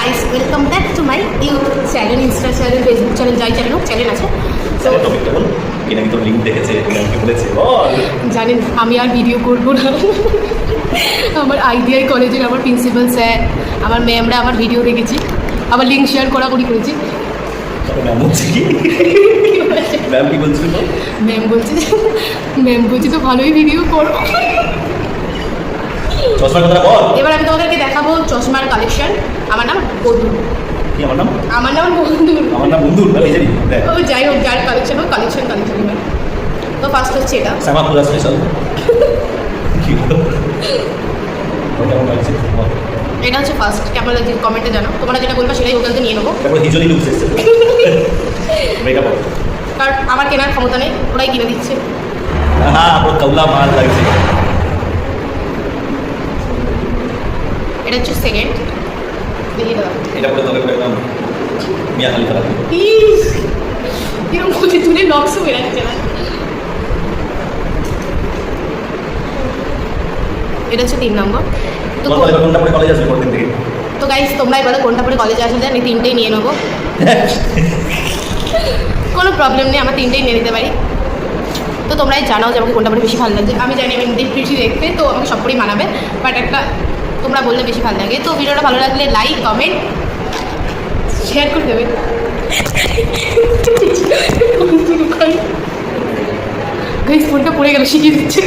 Guys, welcome back to my YouTube channel, Insta channel, Facebook channel, যাই channel হোক, channel আছে। তো জানেন আমি আর ভিডিও করবো না। আমার আইডিআই কলেজের আমার প্রিন্সিপাল স্যার, আমার ম্যামরা আমার ভিডিও দেখেছি, আবার লিঙ্ক শেয়ার করাকরি করেছি। ম্যাম বলছি তো ভালোই ভিডিও করো। এবার আমি তোমাদেরকে দেখাবো চশমার কালেকশন। আমার নাম বন্ধু। আমার নাম বন্ধু। ও যাই হোক, যার কালেকশন হোক, কালেকশন। তো ফার্স্ট হচ্ছে এটা। এটা হচ্ছে ফার্স্ট। কেমন লাগছে কমেন্টে জানাও। তোমরা যেটা বলবা সেটাই হোটেলতে নিয়ে নেবো। কারণ আমার কেনার ক্ষমতা নেই, ওরাই কিনে দিচ্ছে। এটা হচ্ছে সেকেন্ড। দেখিয়ে দাও। এরকম খুঁজে তুলে নকশও বেরাচ্ছে না। এটা হচ্ছে 3 নম্বর। তো গাইস, তোমরাই বলো কোনটা পরে কলেজে আসা যায়। আমি 3টেই নিয়ে নেবো, কোনো প্রবলেম নেই, আমার 3টেই নিয়ে নিতে পারি। তো তোমরাই জানাও যে আমাকে কোনটা পরে বেশি ভালো লাগছে। আমি জানি আমি বেশি দেখতে, তো আমাকে সব করেই মানাবে, বাট একটা তোমরা বললে বেশি ভালো লাগে। তো ভিডিওটা ভালো লাগলে লাইক, কমেন্ট, শেয়ার করে দেবে। গাইস, ফোনটা পড়ে গেল, শিখিয়ে দিচ্ছে।